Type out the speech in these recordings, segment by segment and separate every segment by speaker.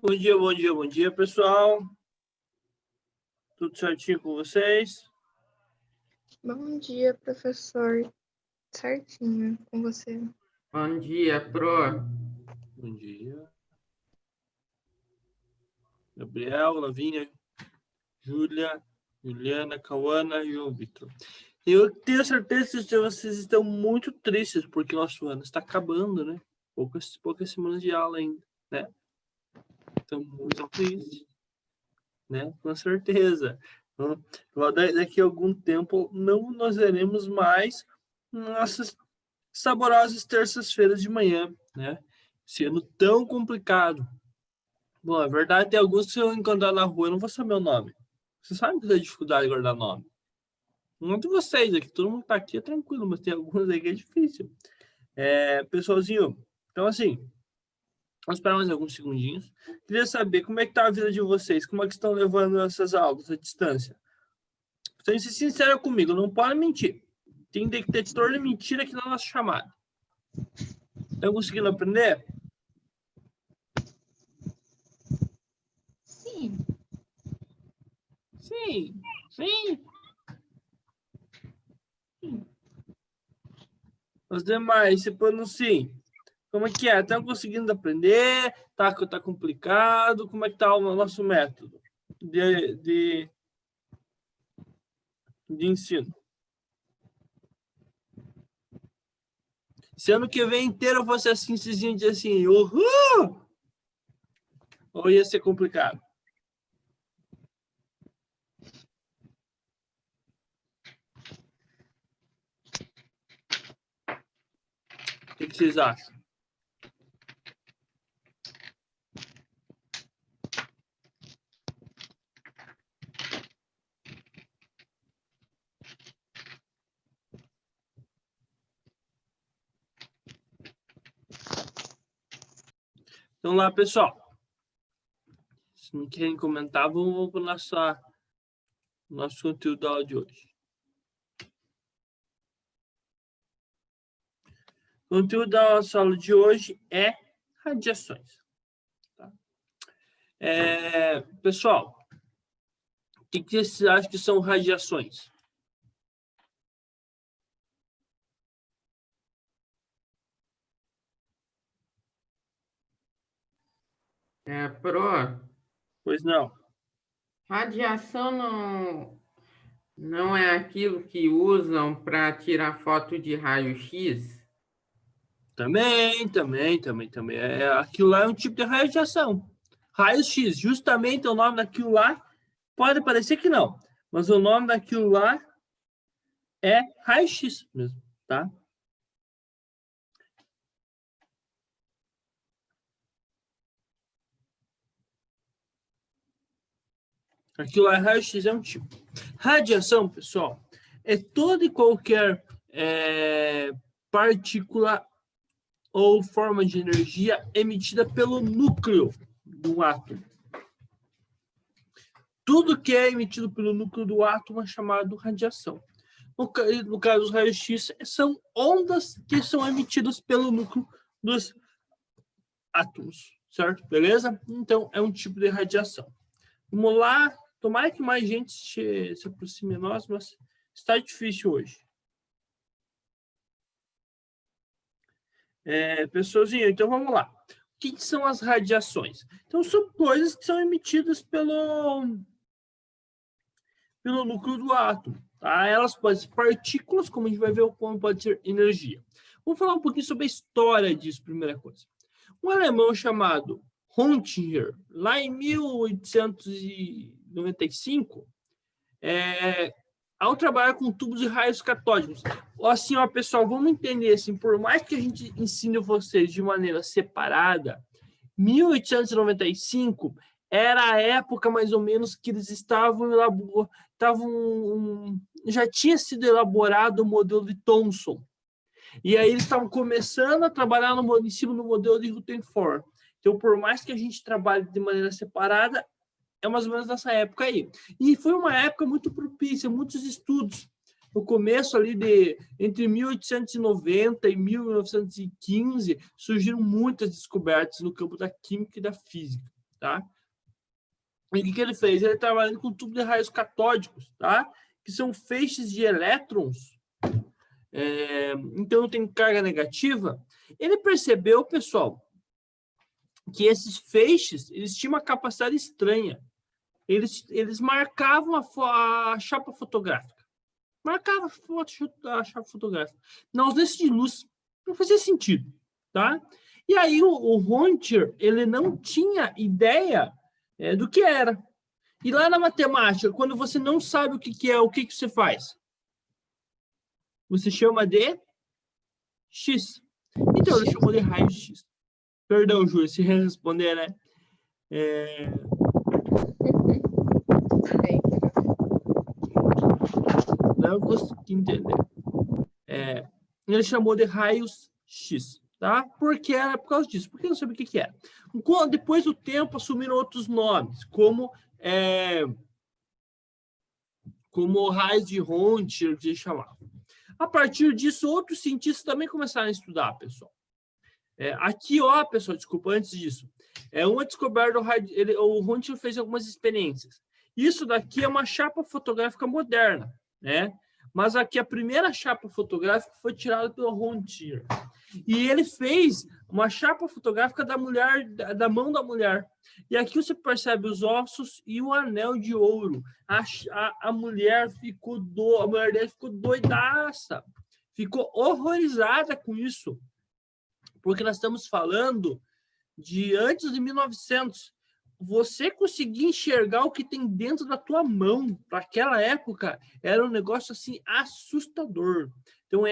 Speaker 1: Bom dia, pessoal. Tudo certinho com vocês?
Speaker 2: Bom dia, professor. Certinho com você.
Speaker 3: Bom dia, Pro.
Speaker 1: Bom dia. Gabriel, Lavínia, Júlia, Juliana, Cauana e João Vitor. Eu tenho certeza que vocês estão muito tristes, porque nosso ano está acabando, né? Poucas semanas de aula ainda, né? Estão muito tristes, né? Com certeza. Então, daqui a algum tempo, não nós veremos mais nossas saborosas terças-feiras de manhã, né? Esse ano tão complicado. Bom, é verdade, tem alguns que eu encontrar na rua, eu não vou saber o nome. Você sabe que tem dificuldade de guardar nome. Não de vocês aqui, todo mundo tá aqui é tranquilo, mas tem alguns aí que é difícil. Pessoalzinho, então assim, vamos esperar mais alguns segundinhos. Queria saber como é que tá a vida de vocês, como é que estão levando essas aulas à distância. Então, ser sincero comigo, não pode mentir. Tem detector de mentira aqui na nossa chamada. Estão conseguindo aprender?
Speaker 2: Sim.
Speaker 1: Sim. Sim. Os demais, se pôr no sim. Como é que é? Estão conseguindo aprender? Tá complicado? Como é que tá o nosso método de ensino? Se ano que vem inteiro fosse assim, vocês iam dizer assim, uhul! Ou ia ser complicado? O que vocês acham? Então lá, pessoal. Se não querem comentar, vamos para o nosso conteúdo da aula de hoje. O conteúdo da nossa aula de hoje é radiações. Tá? Pessoal, o que vocês acham que são radiações?
Speaker 3: Pro,
Speaker 1: Pois não.
Speaker 3: radiação não é aquilo que usam para tirar foto de raio-x?
Speaker 1: Também. Aquilo lá é um tipo de radiação. Raio-X, justamente o nome daquilo lá, pode parecer que não, mas o nome daquilo lá é raio-X mesmo, tá? Aquilo lá é raio-X, é um tipo. Radiação, pessoal, é toda e qualquer partícula ou forma de energia emitida pelo núcleo do átomo. Tudo que é emitido pelo núcleo do átomo é chamado radiação. No caso dos raios-x, são ondas que são emitidas pelo núcleo dos átomos, certo? Beleza? Então, é um tipo de radiação. Vamos lá. Tomara que mais gente se aproxime de nós, mas está difícil hoje. Pessoalzinho, então vamos lá. O que são as radiações? Então, são coisas que são emitidas pelo núcleo do átomo. Tá? Elas podem ser partículas, como a gente vai ver, como pode ser energia. Vamos falar um pouquinho sobre a história disso, primeira coisa. Um alemão chamado Röntgen, lá em 1895, ao trabalhar com tubos de raios catódicos. Assim, ó, pessoal, vamos entender assim, por mais que a gente ensine vocês de maneira separada, 1895 era a época mais ou menos que eles já tinha sido elaborado o modelo de Thomson. E aí eles estavam começando a trabalhar em cima do modelo de Rutherford. Então, por mais que a gente trabalhe de maneira separada, é mais ou menos nessa época aí. E foi uma época muito propícia, muitos estudos. No começo ali entre 1890 e 1915, surgiram muitas descobertas no campo da química e da física. tá? E o que ele fez? Ele trabalhando com tubo de raios catódicos, tá? Que são feixes de elétrons, então tem carga negativa. Ele percebeu, pessoal, que esses feixes, eles tinham uma capacidade estranha. Eles marcavam a chapa fotográfica. Marcavam a chapa fotográfica. Na ausência de luz. Não fazia sentido, tá? E aí o Röntgen, ele não tinha ideia do que era. E lá na matemática, quando você não sabe o que é, o que você faz? Você chama de X. Então, ele chamou de raio-x. Perdão, Júlio, se responder, né? Não consegui entender. Ele chamou de raios X, tá? Porque era por causa disso. Porque eu não sabia o que era. Depois do tempo, assumiram outros nomes, como raios de Röntgen, que eles chamavam. A partir disso, outros cientistas também começaram a estudar, pessoal. Aqui, ó, pessoal, desculpa, antes disso. Uma descoberta, o Röntgen fez algumas experiências. Isso daqui é uma chapa fotográfica moderna, né? Mas aqui a primeira chapa fotográfica foi tirada pelo Röntgen. E ele fez uma chapa fotográfica da mulher, da mão da mulher. E aqui você percebe os ossos e o anel de ouro. A mulher dele ficou doidaça. Ficou horrorizada com isso. Porque nós estamos falando de antes de 1900. Você conseguir enxergar o que tem dentro da tua mão, para aquela época, era um negócio assim assustador. Então,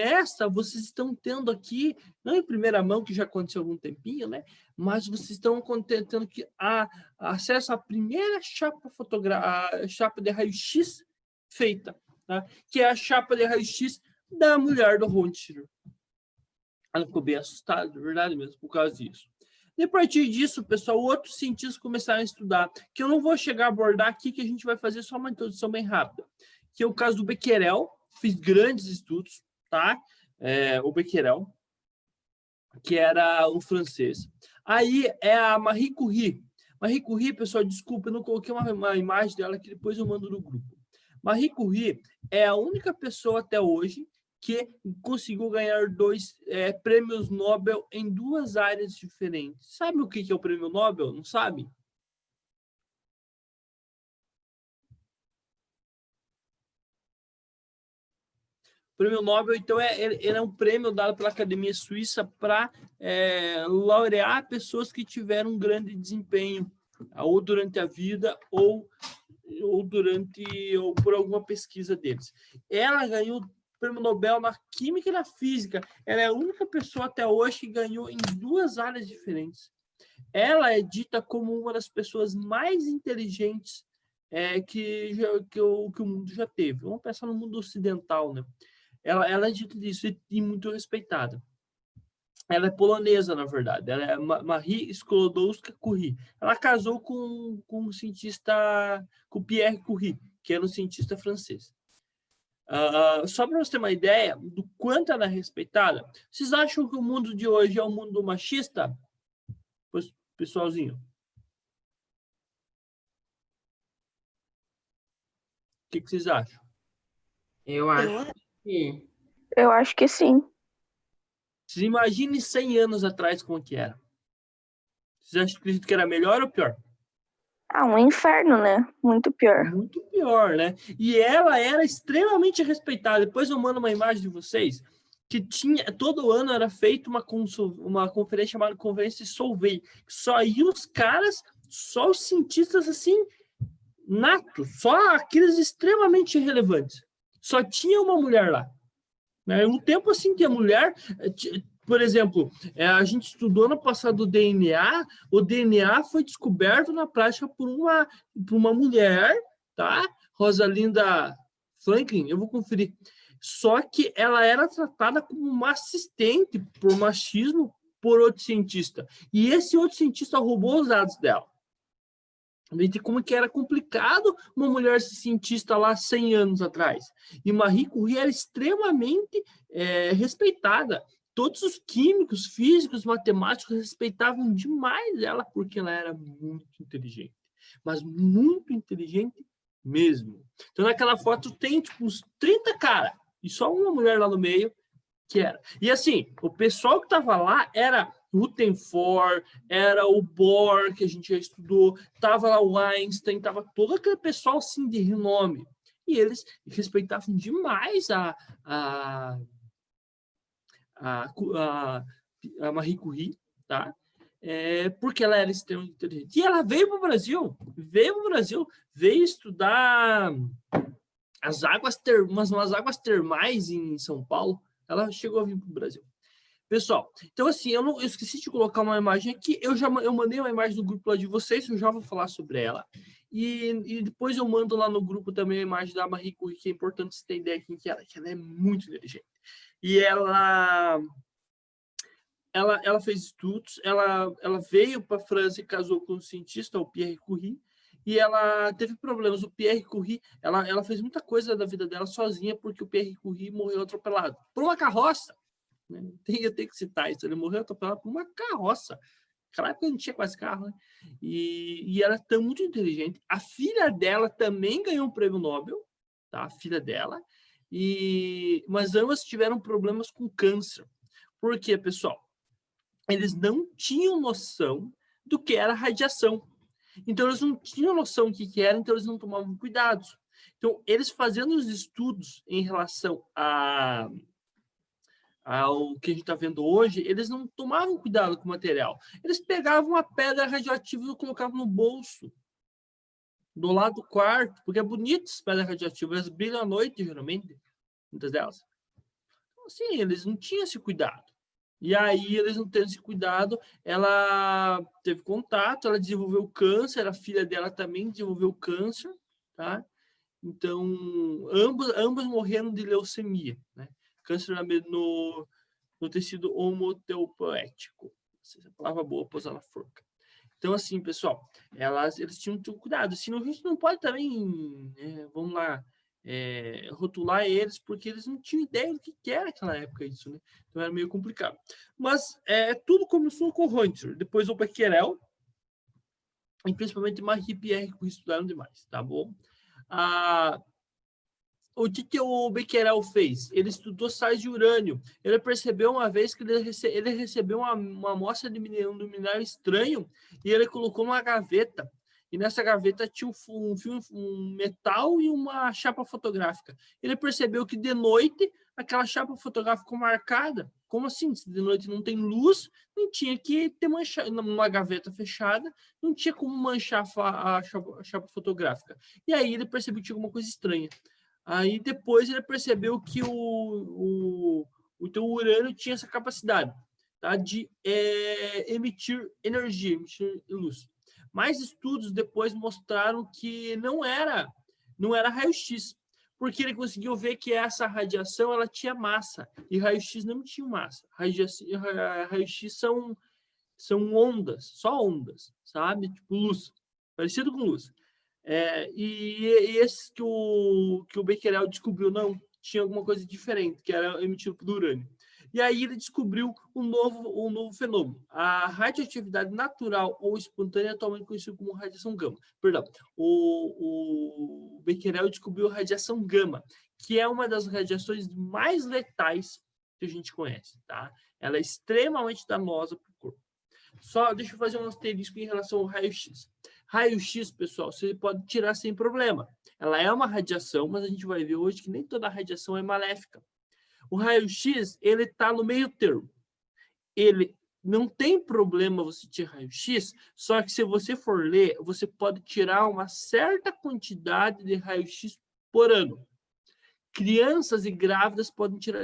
Speaker 1: vocês estão tendo aqui, não em primeira mão, que já aconteceu há algum tempinho, né? Mas vocês estão tendo acesso à primeira chapa de raio-x feita, tá? Que é a chapa de raio-x da mulher do Röntgen. Ela ficou bem assustada, de verdade mesmo, por causa disso. E a partir disso, pessoal, outros cientistas começaram a estudar, que eu não vou chegar a abordar aqui, que a gente vai fazer só uma introdução bem rápida, que é o caso do Becquerel, fiz grandes estudos, tá? O Becquerel, que era um francês. Aí é a Marie Curie. Marie Curie, pessoal, desculpa, eu não coloquei uma imagem dela, que depois eu mando no grupo. Marie Curie é a única pessoa até hoje que conseguiu ganhar 2 prêmios Nobel em 2 áreas diferentes. Sabe o que é o prêmio Nobel? Não sabe? O prêmio Nobel, então, ele é um prêmio dado pela Academia Suíça para laurear pessoas que tiveram um grande desempenho, ou durante a vida, ou por alguma pesquisa deles. Ela ganhou Prêmio Nobel na Química e na Física. Ela é a única pessoa até hoje que ganhou em 2 áreas diferentes. Ela é dita como uma das pessoas mais inteligentes que o mundo já teve. Vamos pensar no mundo ocidental, né? Ela é dita disso e muito respeitada. Ela é polonesa, na verdade. Ela é Marie Sklodowska-Curie. Ela casou com um cientista, com Pierre Curie, que era um cientista francês. Só para você ter uma ideia do quanto ela é respeitada, vocês acham que o mundo de hoje é um mundo machista? Pois, pessoalzinho. O que vocês acham?
Speaker 3: Eu acho que...
Speaker 4: Eu acho que sim.
Speaker 1: Vocês imaginem 100 anos atrás como que era. Vocês acham que era melhor ou pior?
Speaker 4: Um inferno, né? Muito pior.
Speaker 1: Muito pior, né? E ela era extremamente respeitada. Depois eu mando uma imagem de vocês que todo ano era feita uma conferência chamada Conferência de Solvay. Só iam os caras, só os cientistas assim, natos, só aqueles extremamente relevantes. Só tinha uma mulher lá. Né? Um tempo assim que a mulher... Por exemplo, a gente estudou no passado o DNA foi descoberto na prática por uma mulher, tá? Rosalinda Franklin, eu vou conferir. Só que ela era tratada como uma assistente por machismo por outro cientista. E esse outro cientista roubou os dados dela. De como que era complicado uma mulher ser cientista lá 100 anos atrás. E Marie Curie era extremamente respeitada. todos os químicos, físicos, matemáticos respeitavam demais ela, porque ela era muito inteligente. Mas muito inteligente mesmo. Então, naquela foto tem, tipo, uns 30 caras, e só uma mulher lá no meio, que era. E, assim, o pessoal que estava lá era Rutherford, era o Bohr, que a gente já estudou, estava lá o Einstein, estava todo aquele pessoal, assim, de renome. E eles respeitavam demais a Marie Curie, tá? Porque ela era extremamente inteligente. E ela veio para o Brasil, veio estudar umas águas termais em São Paulo. Ela chegou a vir para o Brasil. Pessoal, então assim, eu esqueci de colocar uma imagem aqui, eu mandei uma imagem no grupo lá de vocês, eu já vou falar sobre ela, e depois eu mando lá no grupo também a imagem da Marie Curie, que é importante você ter ideia de quem que ela é muito inteligente. E ela fez estudos, ela veio para a França e casou com um cientista, o Pierre Curie, e ela teve problemas. O Pierre Curie, ela fez muita coisa da vida dela sozinha, porque o Pierre Curie morreu atropelado por uma carroça. Né? Eu tenho que citar isso, ele morreu atropelado por uma carroça. Naquela época não tinha quase carro, né? E ela é muito inteligente. A filha dela também ganhou um prêmio Nobel, tá? A filha dela. Mas ambas tiveram problemas com câncer. Por quê, pessoal? Eles não tinham noção do que era radiação. Então, eles não tinham noção do que era, então eles não tomavam cuidados. Então, eles fazendo os estudos em relação ao que a gente está vendo hoje, eles não tomavam cuidado com o material. Eles pegavam uma pedra radioativa e colocavam no bolso, do lado do quarto, porque é bonito as pedras radioativas, elas brilham à noite, geralmente, muitas delas. Então, assim, eles não tinham esse cuidado. E aí, eles não tendo esse cuidado, ela teve contato, ela desenvolveu câncer, a filha dela também desenvolveu câncer, tá? Então, ambas morreram de leucemia, né? Câncer no tecido homoteopoético. Essa palavra boa para usar na forca. Então, assim, pessoal, eles tinham que ter cuidado. Assim, a gente não pode também, vamos lá, rotular eles, porque eles não tinham ideia do que era naquela época isso, né? Então, era meio complicado. Mas tudo começou com o Röntgen, depois o Becquerel, e principalmente Marie Pierre, que estudaram demais, tá bom? O que o Becquerel fez? Ele estudou sais de urânio. Ele percebeu uma vez que ele recebeu uma amostra de minério estranho e ele colocou numa gaveta. E nessa gaveta tinha um metal e uma chapa fotográfica. Ele percebeu que de noite aquela chapa fotográfica ficou marcada. Como assim? Se de noite não tem luz, não tinha que ter manchado numa gaveta fechada, não tinha como manchar a chapa fotográfica. E aí ele percebeu que tinha alguma coisa estranha. Aí depois ele percebeu que o urânio tinha essa capacidade, tá, de emitir energia, emitir luz. Mais estudos depois mostraram que não era raio-x, porque ele conseguiu ver que essa radiação ela tinha massa e raio-x não tinha massa. Raio-x são ondas, só ondas, sabe? Tipo luz, parecido com luz. E esse que o Becquerel descobriu, não, tinha alguma coisa diferente, que era emitido por urânio. E aí ele descobriu um novo fenômeno. A radioatividade natural ou espontânea é atualmente conhecida como radiação gama. Perdão, o Becquerel descobriu a radiação gama, que é uma das radiações mais letais que a gente conhece, tá? Ela é extremamente danosa para o corpo. Só deixa eu fazer um asterisco em relação ao raio-x. Raio-x, pessoal, você pode tirar sem problema. Ela é uma radiação, mas a gente vai ver hoje que nem toda radiação é maléfica. O raio-x, ele está no meio termo. Ele não tem problema você tirar raio-x, só que se você for ler, você pode tirar uma certa quantidade de raio-x por ano. Crianças e grávidas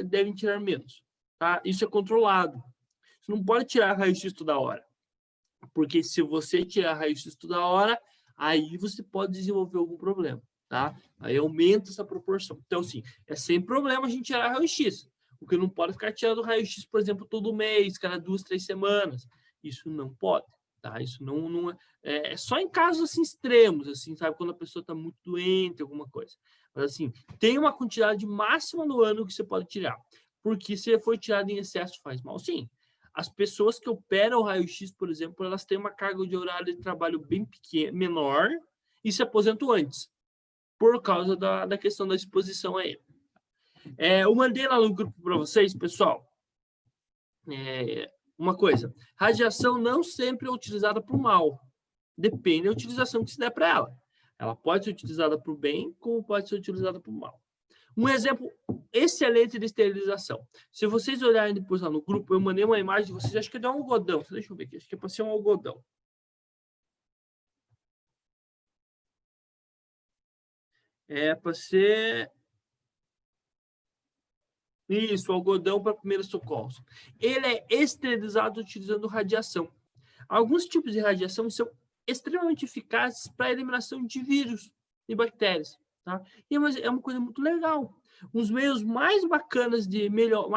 Speaker 1: devem tirar menos. Tá? Isso é controlado. Você não pode tirar raio-x toda hora. Porque se você tirar raio-x toda hora, aí você pode desenvolver algum problema, tá? Aí aumenta essa proporção. Então, assim, é sem problema a gente tirar raio-x. O que não pode ficar tirando raio-x, por exemplo, todo mês, cada 2, 3 semanas. Isso não pode, tá? Isso não é só em casos assim extremos, assim, sabe? Quando a pessoa está muito doente, alguma coisa. Mas, assim, tem uma quantidade máxima no ano que você pode tirar. porque se for tirado em excesso faz mal. Sim, as pessoas que operam o raio-x, por exemplo, elas têm uma carga de horário de trabalho bem pequena, menor, e se aposentam antes, por causa da questão da exposição a ele. Eu mandei lá no grupo para vocês, pessoal, uma coisa, radiação não sempre é utilizada para o mal, depende da utilização que se der para ela. Ela pode ser utilizada para o bem, como pode ser utilizada para o mal. Um exemplo excelente de esterilização. Se vocês olharem depois lá no grupo, eu mandei uma imagem de vocês, acho que é de um algodão. Deixa eu ver aqui, acho que é para ser um algodão. É para ser... Isso, algodão para primeiros socorros. Ele é esterilizado utilizando radiação. Alguns tipos de radiação são extremamente eficazes para a eliminação de vírus e bactérias. Tá? E é uma coisa muito legal. Os meios mais bacanas de melhor...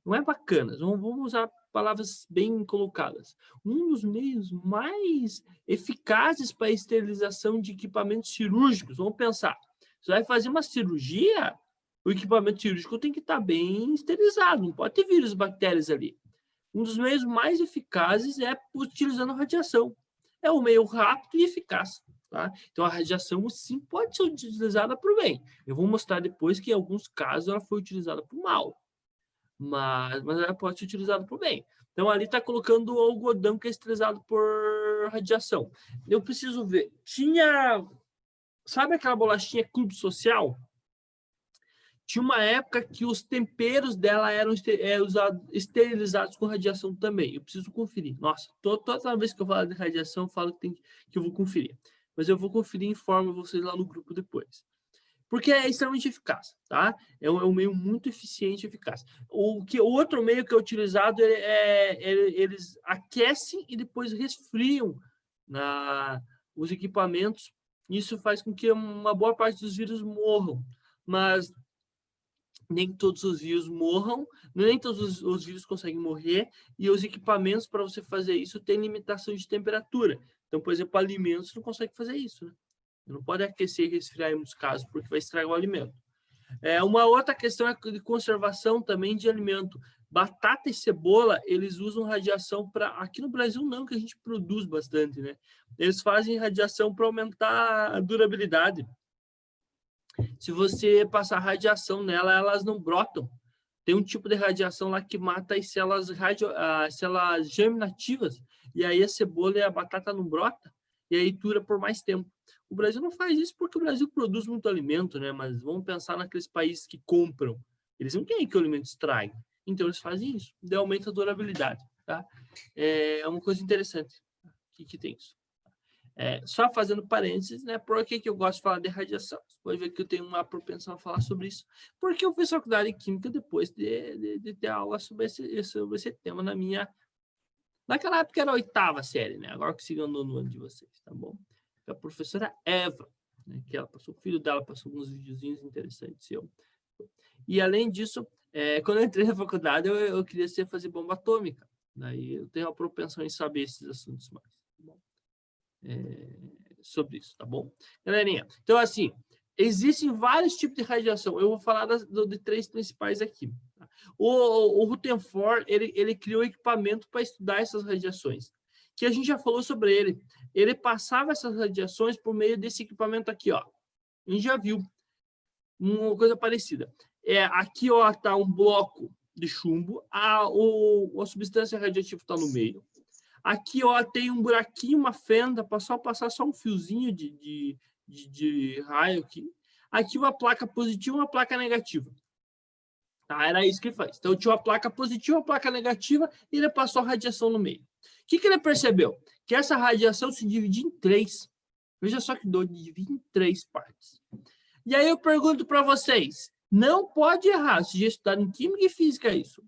Speaker 1: não é bacanas, vamos usar palavras bem colocadas. Um dos meios mais eficazes para a esterilização de equipamentos cirúrgicos. Vamos pensar. Você vai fazer uma cirurgia... O equipamento cirúrgico tem que estar bem esterilizado, não pode ter vírus e bactérias ali. Um dos meios mais eficazes é utilizando radiação. É um meio rápido e eficaz. Tá? Então, a radiação, sim, pode ser utilizada para o bem. Eu vou mostrar depois que, em alguns casos, ela foi utilizada para o mal. Mas ela pode ser utilizada para o bem. Então, ali está colocando o algodão que é esterilizado por radiação. Eu preciso ver. Sabe aquela bolachinha Clube Social? Tinha uma época que os temperos dela eram esterilizados com radiação também. Eu preciso conferir. Nossa, toda vez que eu falo de radiação, eu falo que eu vou conferir. Mas eu vou conferir e informo vocês lá no grupo depois. Porque é extremamente eficaz, tá? É um meio muito eficiente e eficaz. O outro meio que é utilizado, eles aquecem e depois resfriam os equipamentos. Isso faz com que uma boa parte dos vírus morram. Mas nem todos os vírus morram, nem todos os vírus conseguem morrer, e os equipamentos para você fazer isso têm limitação de temperatura. Então, por exemplo, alimentos não consegue fazer isso, né? Não pode aquecer e resfriar em muitos casos, porque vai estragar o alimento. Uma outra questão é de conservação também de alimento. Batata e cebola, eles usam radiação para... Aqui no Brasil não, que a gente produz bastante, né? Eles fazem radiação para aumentar a durabilidade. Se você passar radiação nela, elas não brotam. Tem um tipo de radiação lá que mata as células germinativas, e aí a cebola e a batata não brota, e aí dura por mais tempo. O Brasil não faz isso porque o Brasil produz muito alimento, né? Mas vamos pensar naqueles países que compram. Eles não querem que o alimento estrague. Então, eles fazem isso. Daí aumenta a durabilidade. Tá? É uma coisa interessante que tem isso. Só fazendo parênteses, né? Por que eu gosto de falar de radiação? Você pode ver que eu tenho uma propensão a falar sobre isso. Porque eu fiz faculdade de Química depois de ter aula sobre esse tema na minha... Naquela época era a 8ª série, né? Agora que siga no ano de vocês, tá bom? A professora Eva, né? Que ela passou, o filho dela passou alguns videozinhos interessantes. E além disso, quando eu entrei na faculdade, eu queria fazer bomba atômica. Daí eu tenho a propensão em saber esses assuntos mais. Tá bom? Sobre isso, tá bom? Galerinha, então assim, existem vários tipos de radiação. Eu vou falar de 3 principais aqui. Tá? O Rutherford, ele criou equipamento para estudar essas radiações, que a gente já falou sobre ele. Ele passava essas radiações por meio desse equipamento aqui, ó. A gente já viu uma coisa parecida. Aqui, ó, tá um bloco de chumbo, a substância radioativa está no meio. Aqui, ó, tem um buraquinho, uma fenda, para passar só um fiozinho de raio aqui. Aqui, uma placa positiva e uma placa negativa. Tá? Era isso que ele faz. Então, tinha uma placa positiva, uma placa negativa, e ele passou a radiação no meio. O que ele percebeu? Que essa radiação se divide em 3. Veja só que doido, divide em 3 partes. E aí eu pergunto para vocês, não pode errar, se já estudaram em Química e Física isso.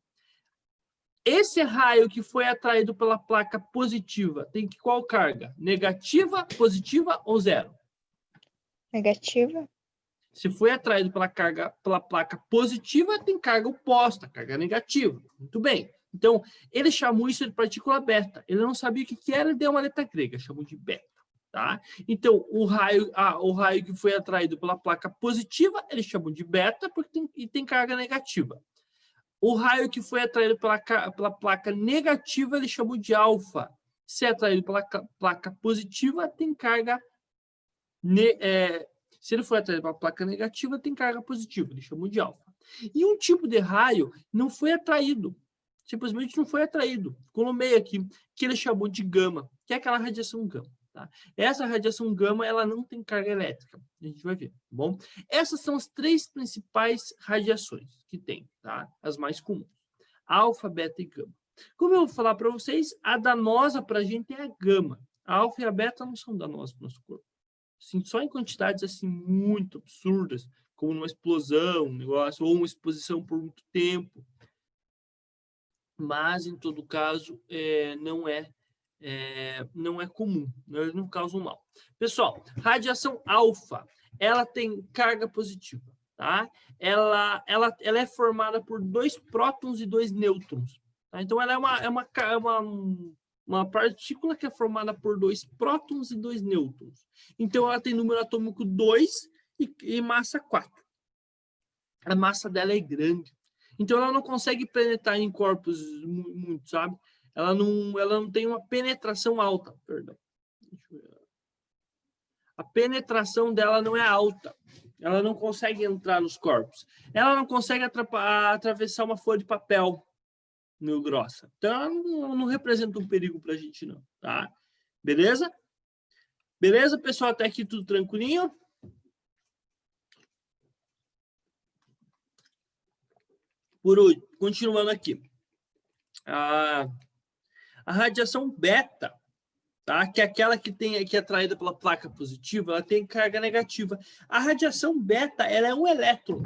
Speaker 1: Esse raio que foi atraído pela placa positiva tem qual carga? Negativa, positiva ou zero?
Speaker 2: Negativa.
Speaker 1: Se foi atraído pela placa positiva, tem carga oposta, carga negativa. Muito bem. Então, ele chamou isso de partícula beta. Ele não sabia o que era, ele deu uma letra grega, chamou de beta. Tá? Então, o raio que foi atraído pela placa positiva, ele chamou de beta porque tem carga negativa. O raio que foi atraído pela placa negativa, ele chamou de alfa. Se é atraído pela placa positiva, tem carga... se ele for atraído pela placa negativa, tem carga positiva. Ele chamou de alfa. E um tipo de raio não foi atraído. Simplesmente não foi atraído. Ficou no meio aqui, que ele chamou de gama, que é aquela radiação gama. Tá? Essa radiação gama, ela não tem carga elétrica. A gente vai ver, tá bom? Essas são as 3 principais radiações que tem, tá? As mais comuns. Alfa, beta e gama. Como eu vou falar para vocês, a danosa para a gente é a gama. A alfa e a beta não são danosas para o nosso corpo. Assim, só em quantidades assim, muito absurdas, como uma explosão, um negócio, ou uma exposição por muito tempo. Mas, em todo caso, não é comum, eles não causam mal. Pessoal, radiação alfa, ela tem carga positiva, tá? Ela é formada por 2 prótons e 2 nêutrons. Tá? Então, ela é uma partícula que é formada por 2 prótons e 2 nêutrons. Então, ela tem número atômico 2 e massa 4. A massa dela é grande. Então, ela não consegue penetrar em corpos muito, sabe? Ela não tem uma penetração alta, perdão. A penetração dela não é alta. Ela não consegue entrar nos corpos. Ela não consegue atravessar uma folha de papel meio grossa. Então, ela não representa um perigo para a gente, não. Tá? Beleza? Beleza, pessoal? Até aqui tudo tranquilinho? Por último, continuando aqui. A radiação beta, tá? Que é aquela que é atraída pela placa positiva, ela tem carga negativa. A radiação beta, ela é um elétron.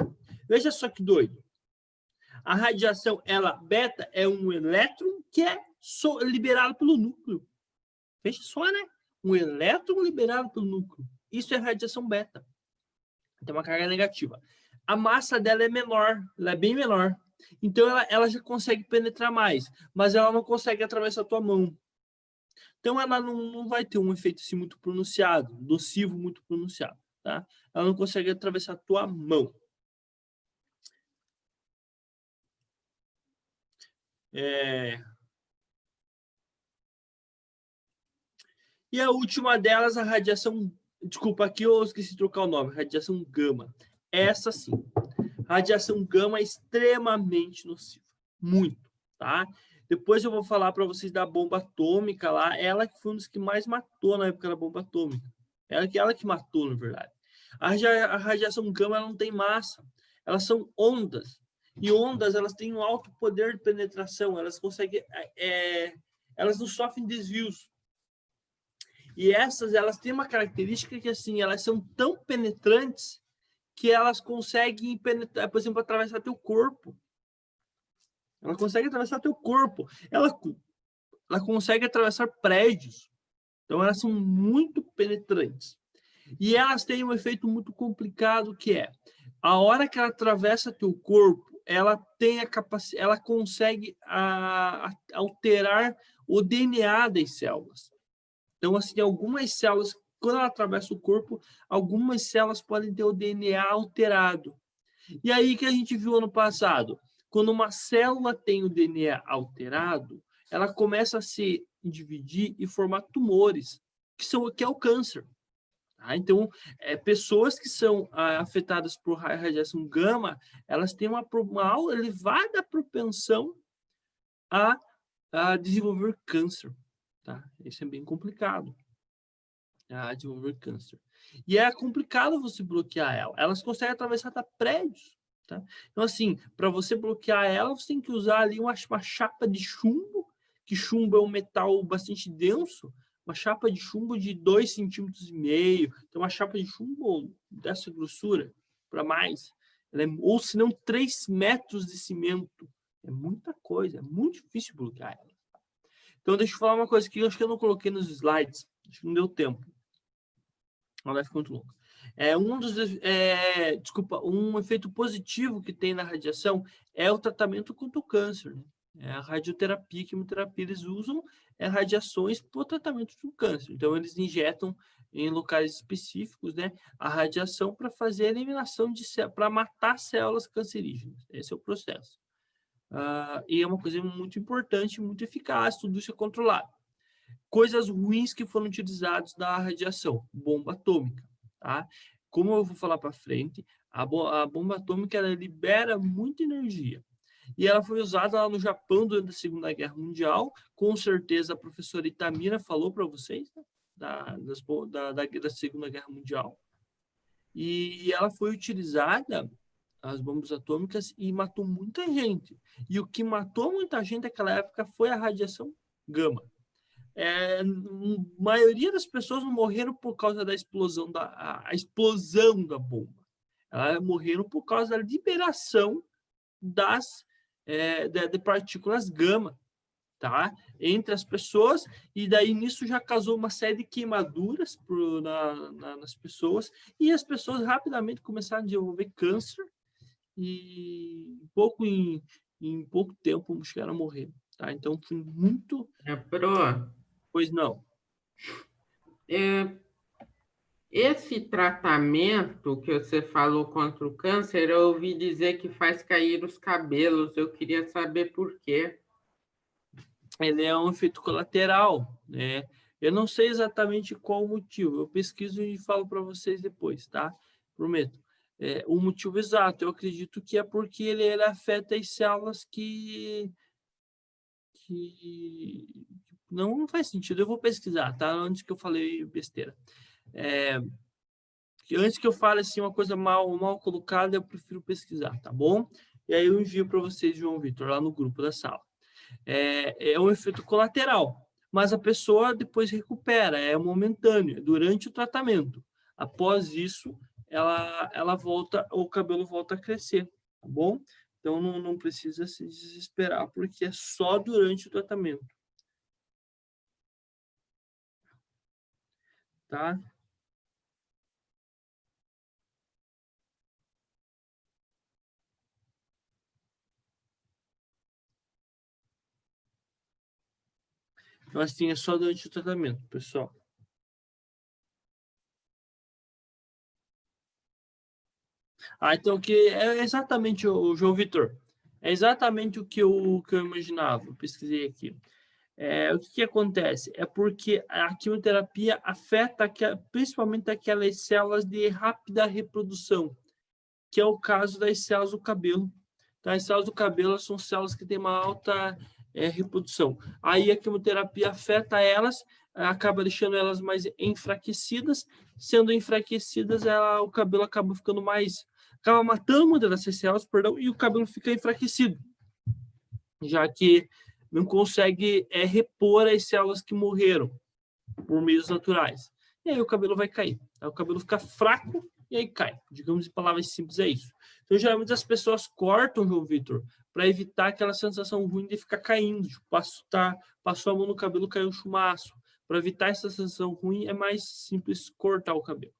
Speaker 1: Veja só que doido. A radiação beta é um elétron que é liberado pelo núcleo. Veja só, né? Um elétron liberado pelo núcleo. Isso é radiação beta. Tem uma carga negativa. A massa dela é menor, ela é bem menor. Então, ela já consegue penetrar mais, mas ela não consegue atravessar a tua mão. Então, ela não vai ter um efeito assim, muito pronunciado, nocivo muito pronunciado. Tá? Ela não consegue atravessar a tua mão. E a última delas, a radiação... Desculpa, aqui eu esqueci de trocar o nome. Radiação gama. Essa sim. Radiação gama é extremamente nociva. Muito, tá? Depois eu vou falar para vocês da bomba atômica lá. Ela que foi um dos que mais matou na época da bomba atômica. Ela que matou, na verdade. A radiação gama ela não tem massa. Elas são ondas. E ondas, elas têm um alto poder de penetração. Elas conseguem... elas não sofrem desvios. E elas têm uma característica que, assim, elas são tão penetrantes que elas conseguem penetrar, por exemplo, atravessar teu corpo. Ela consegue atravessar teu corpo. Ela consegue atravessar prédios. Então, elas são muito penetrantes. E elas têm um efeito muito complicado, que é, a hora que ela atravessa teu corpo, ela tem a capacidade, ela consegue alterar o DNA das células. Então, assim, algumas células, quando ela atravessa o corpo, algumas células podem ter o DNA alterado. E aí que a gente viu ano passado, quando uma célula tem o DNA alterado, ela começa a se dividir e formar tumores, que é o câncer. Tá? Então, pessoas que são afetadas por radiação gama, elas têm uma elevada propensão a desenvolver câncer. Tá? Isso é bem complicado. Desenvolver câncer. E é complicado você bloquear ela. Elas conseguem atravessar até prédios. Tá? Então, assim, para você bloquear ela, você tem que usar ali uma chapa de chumbo, que chumbo é um metal bastante denso, uma chapa de chumbo de 2,5 centímetros. Então, uma chapa de chumbo dessa grossura, para mais. Ou se não, 3 metros de cimento. É muita coisa, é muito difícil bloquear ela. Então, deixa eu falar uma coisa que eu acho que eu não coloquei nos slides. Acho que não deu tempo. Não vai ficar muito longo. Um efeito positivo que tem na radiação é o tratamento contra o câncer. Né? A radioterapia, quimioterapia, eles usam radiações para o tratamento do câncer. Então, eles injetam em locais específicos, né, a radiação para fazer a eliminação para matar células cancerígenas. Esse é o processo. e é uma coisa muito importante, muito eficaz, tudo isso é controlado. Coisas ruins que foram utilizadas da radiação, bomba atômica, tá? Como eu vou falar para frente, a bomba atômica ela libera muita energia. E ela foi usada lá no Japão durante a Segunda Guerra Mundial. Com certeza a professora Itamira falou para vocês, né? da Segunda Guerra Mundial. E ela foi utilizada, as bombas atômicas, e matou muita gente. E o que matou muita gente naquela época foi a radiação gama. A maioria das pessoas não morreram por causa da explosão a explosão da bomba. Elas morreram por causa da liberação de partículas gama, tá? Entre as pessoas, e daí nisso já causou uma série de queimaduras nas pessoas, e as pessoas rapidamente começaram a desenvolver câncer, e em pouco tempo chegaram a morrer, tá? Então foi muito...
Speaker 3: Pro,
Speaker 1: Pois não.
Speaker 3: esse tratamento que você falou contra o câncer, eu ouvi dizer que faz cair os cabelos. Eu queria saber por quê.
Speaker 1: Ele é um efeito colateral, né? Eu não sei exatamente qual o motivo. Eu pesquiso e falo para vocês depois, tá? Prometo. O motivo exato, eu acredito que é porque ele afeta as células que não faz sentido. Eu vou pesquisar, tá? Antes que eu falei besteira. Antes que eu fale assim uma coisa mal colocada, eu prefiro pesquisar, tá bom? E aí eu envio para vocês, João Vitor, lá no grupo da sala. É um efeito colateral, mas a pessoa depois recupera, é momentâneo, durante o tratamento. Após isso, ela volta, o cabelo volta a crescer, tá bom? Então não precisa se desesperar, porque é só durante o tratamento. Tá? Então, assim, é só durante o tratamento, pessoal. Então, que é exatamente o João Vitor. É exatamente o que eu imaginava. Eu pesquisei aqui. O que acontece? É porque a quimioterapia afeta principalmente aquelas células de rápida reprodução, que é o caso das células do cabelo. Então, as células do cabelo são células que têm uma alta reprodução. Aí a quimioterapia afeta elas, acaba deixando elas mais enfraquecidas. Sendo enfraquecidas, o cabelo acaba ficando acaba matando muitas dessas células, perdão, e o cabelo fica enfraquecido, já que não consegue repor as células que morreram por meios naturais. E aí o cabelo vai cair. O cabelo fica fraco e aí cai. Digamos em palavras simples, é isso. Então, geralmente as pessoas cortam, João Vitor, para evitar aquela sensação ruim de ficar caindo. Tipo, passou a mão no cabelo, caiu um chumaço. Para evitar essa sensação ruim, é mais simples cortar o cabelo.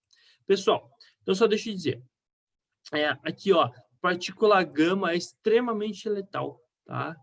Speaker 1: Pessoal, então só deixa eu dizer. Aqui, ó, partícula gama é extremamente letal, tá?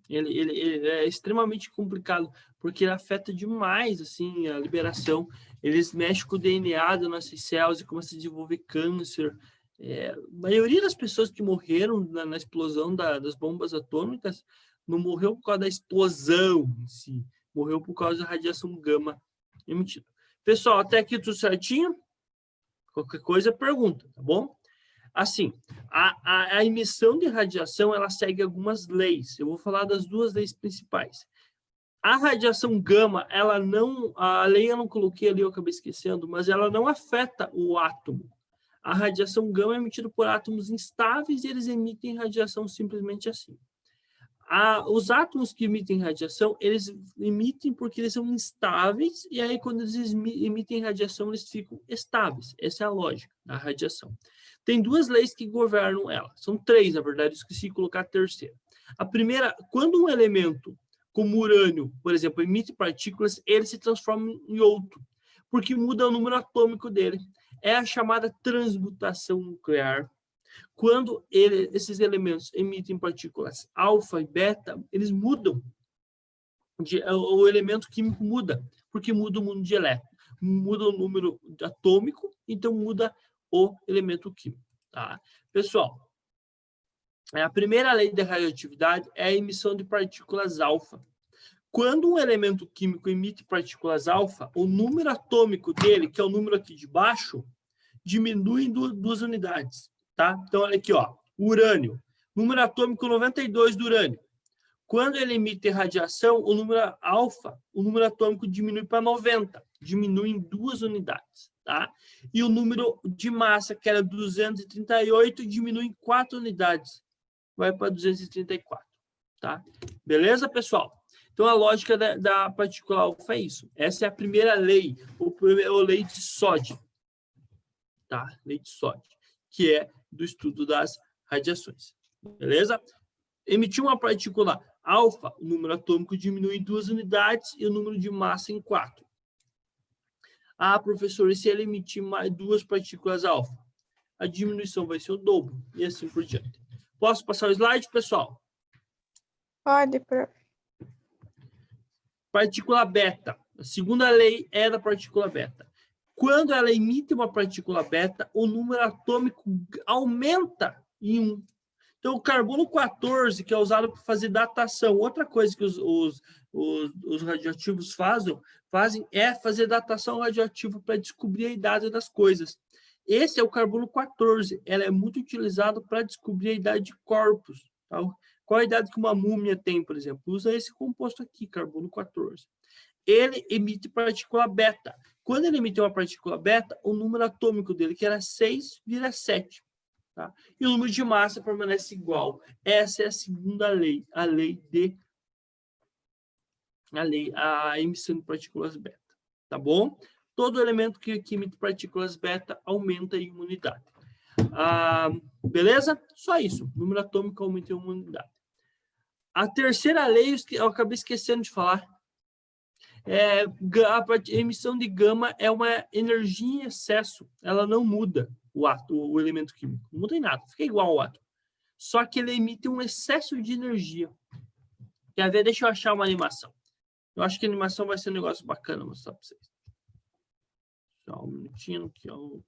Speaker 1: Ele é extremamente complicado, porque ele afeta demais assim, a liberação. Eles mexem com o DNA das nossas células e começam a desenvolver câncer. A maioria das pessoas que morreram na explosão das bombas atômicas não morreu por causa da explosão em si, morreu por causa da radiação gama emitida. Pessoal, até aqui tudo certinho? Qualquer coisa, pergunta, tá bom? Assim, a emissão de radiação, ela segue algumas leis. Eu vou falar das duas leis principais. A radiação gama, ela não... A lei eu não coloquei ali, eu acabei esquecendo, mas ela não afeta o átomo. A radiação gama é emitida por átomos instáveis e eles emitem radiação simplesmente assim. Os átomos que emitem radiação, eles emitem porque eles são instáveis, e aí quando eles emitem radiação, eles ficam estáveis. Essa é a lógica da radiação. Tem duas leis que governam ela. São três, na verdade, esqueci de colocar a terceira. A primeira, quando um elemento, como urânio, por exemplo, emite partículas, ele se transforma em outro, porque muda o número atômico dele. É a chamada transmutação nuclear. Quando esses elementos emitem partículas alfa e beta, eles mudam. O elemento químico muda, porque muda o mundo de elétrons. Muda o número atômico, então muda o elemento químico. Tá? Pessoal, A primeira lei da radioatividade é a emissão de partículas alfa. Quando um elemento químico emite partículas alfa, o número atômico dele, que é o número aqui de baixo, diminui em 2 unidades, tá? Então, olha aqui, ó, urânio, número atômico 92 do urânio. Quando ele emite radiação, o número alfa, o número atômico diminui para 90, diminui em 2 unidades, tá? E o número de massa, que era 238, diminui em 4 unidades, vai para 234, tá? Beleza, pessoal? Então, a lógica da partícula alfa é isso. Essa é a primeira lei, a lei de Soddy, tá? Lei de Soddy, que é do estudo das radiações. Beleza? Emitiu uma partícula alfa, o número atômico diminui em 2 unidades e o número de massa em 4. Ah, professor, e se ele emitir mais 2 partículas alfa? A diminuição vai ser o dobro, e assim por diante. Posso passar o slide, pessoal?
Speaker 2: Pode, prof.
Speaker 1: Partícula beta. A segunda lei é da partícula beta. Quando ela emite uma partícula beta, o número atômico aumenta em 1. Então, o carbono 14, que é usado para fazer datação, outra coisa que os radioativos fazem é fazer datação radioativa para descobrir a idade das coisas. Esse é o carbono 14. Ela é muito utilizado para descobrir a idade de corpos. Tá? Qual a idade que uma múmia tem, por exemplo? Usa esse composto aqui, carbono 14. Ele emite partícula beta. Quando ele emite uma partícula beta, o número atômico dele, que era 6, vira 7. Tá? E o número de massa permanece igual. Essa é a segunda lei, a emissão de partículas beta. Tá bom? Todo elemento que emite partículas beta aumenta em uma unidade. Beleza? Só isso. O número atômico aumenta em uma unidade. A terceira lei, eu acabei esquecendo de falar. A emissão de gama é uma energia em excesso. Ela não muda o elemento químico. Não muda em nada. Fica igual ao átomo. Só que ele emite um excesso de energia. Quer ver? Deixa eu achar uma animação. Eu acho que a animação vai ser um negócio bacana mostrar para vocês. Só um minutinho aqui, ó.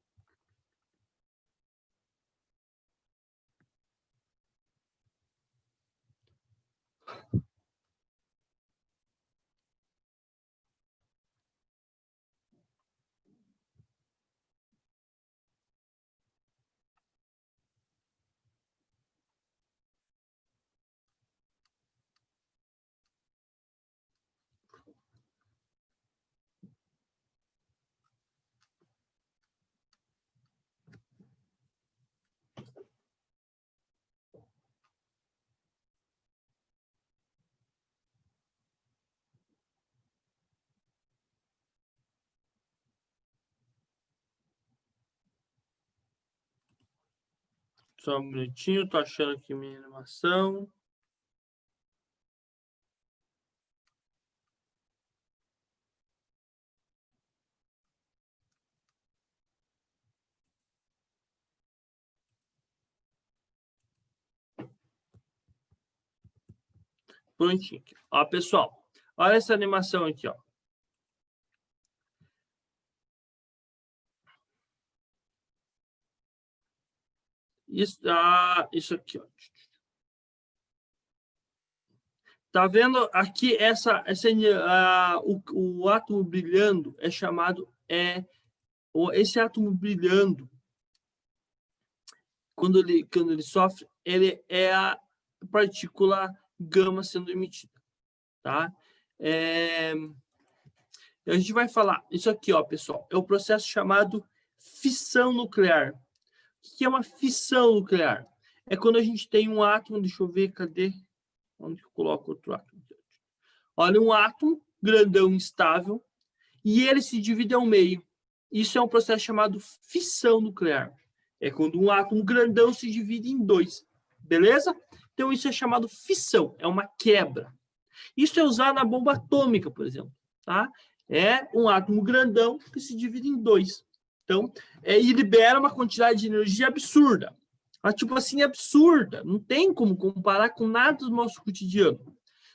Speaker 1: Só um minutinho, tô achando aqui minha animação. Prontinho aqui. Ó, pessoal, olha essa animação aqui, ó. Isso aqui, ó. Tá vendo aqui o átomo brilhando é chamado esse átomo brilhando quando ele sofre, ele é a partícula gama sendo emitida, tá? A gente vai falar isso aqui, ó, pessoal, é o processo chamado fissão nuclear. O que é uma fissão nuclear? É quando a gente tem um átomo, deixa eu ver, cadê? Onde eu coloco outro átomo? Olha, um átomo grandão instável e ele se divide ao meio. Isso é um processo chamado fissão nuclear. É quando um átomo grandão se divide em 2. Beleza? Então, isso é chamado fissão. É uma quebra. Isso é usado na bomba atômica, por exemplo. Tá? É um átomo grandão que se divide em 2. Então, e libera uma quantidade de energia absurda. Tipo assim, absurda. Não tem como comparar com nada do nosso cotidiano.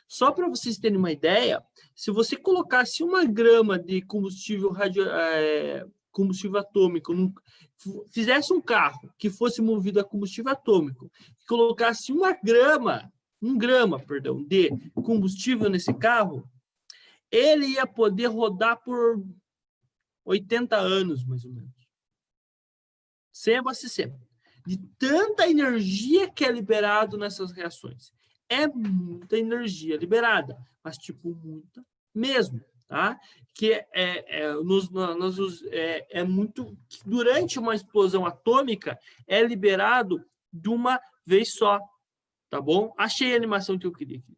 Speaker 1: Só para vocês terem uma ideia, se você colocasse 1 grama de combustível combustível atômico, fizesse um carro que fosse movido a combustível atômico, colocasse um grama, de combustível nesse carro, ele ia poder rodar por 80 anos, mais ou menos. Sem abastecer. De tanta energia que é liberado nessas reações. É muita energia liberada, mas tipo muita mesmo, tá? Que é muito... Durante uma explosão atômica, é liberado de uma vez só, tá bom? Achei a animação que eu queria aqui.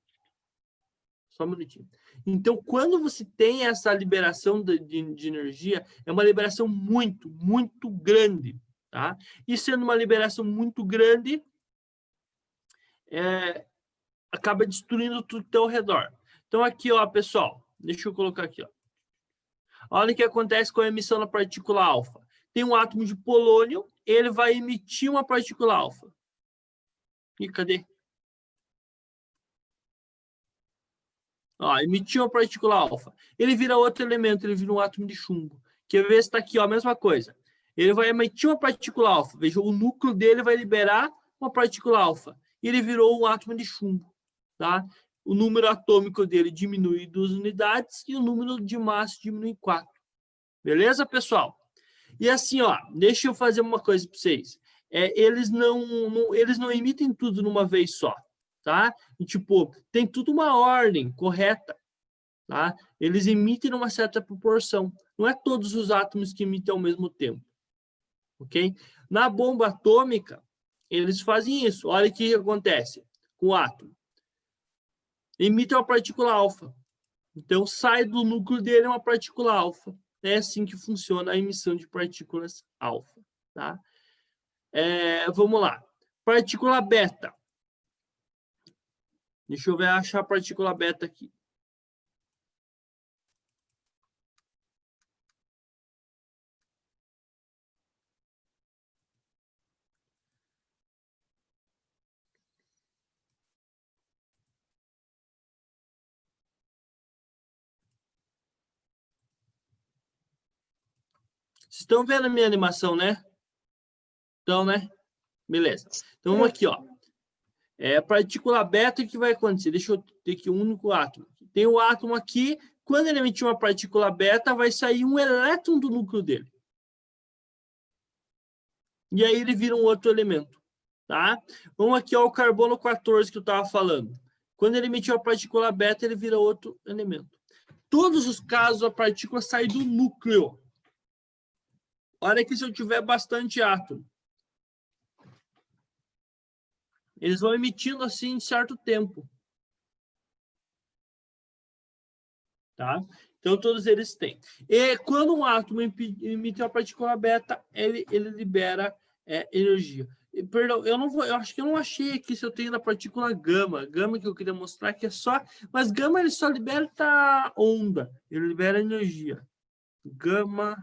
Speaker 1: Só um minutinho. Então, quando você tem essa liberação de energia, é uma liberação muito, muito grande, tá? E sendo uma liberação muito grande, acaba destruindo tudo que está ao redor. Então, aqui, ó, pessoal, deixa eu colocar aqui, ó. Olha o que acontece com a emissão da partícula alfa. Tem um átomo de polônio, ele vai emitir uma partícula alfa. E cadê? Ó, emitiu uma partícula alfa. Ele vira outro elemento, ele vira um átomo de chumbo. Quer ver se está aqui, ó, a mesma coisa. Ele vai emitir uma partícula alfa. Veja, o núcleo dele vai liberar uma partícula alfa. E ele virou um átomo de chumbo. Tá? O número atômico dele diminui 2 unidades e o número de massa diminui 4. Beleza, pessoal? E assim, ó, deixa eu fazer uma coisa para vocês. Eles não emitem tudo numa vez só. Tá? E, tipo, tem tudo uma ordem correta, tá? Eles emitem numa certa proporção. Não é todos os átomos que emitem ao mesmo tempo, ok? Na bomba atômica, eles fazem isso. Olha o que acontece com o átomo. Emite uma partícula alfa. Então, sai do núcleo dele uma partícula alfa. É assim que funciona a emissão de partículas alfa, tá? Vamos lá. Partícula beta. Deixa eu ver, achar a partícula beta aqui. Vocês estão vendo a minha animação, né? Então, né? Beleza. Então, vamos aqui, ó. Partícula beta, o que vai acontecer? Deixa eu ter aqui um único átomo. Tem o átomo aqui, quando ele emitir uma partícula beta, vai sair um elétron do núcleo dele. E aí ele vira um outro elemento, tá? Vamos aqui ao carbono 14 que eu estava falando. Quando ele emitir uma partícula beta, ele vira outro elemento. Todos os casos, a partícula sai do núcleo. Olha que se eu tiver bastante átomo, eles vão emitindo assim em certo tempo. Tá? Então, todos eles têm. E quando um átomo emite uma partícula beta, ele libera energia. Perdão, eu acho que eu não achei aqui se eu tenho da partícula gama. Gama que eu queria mostrar que é só... Mas gama ele só liberta onda. Ele libera energia. Gama...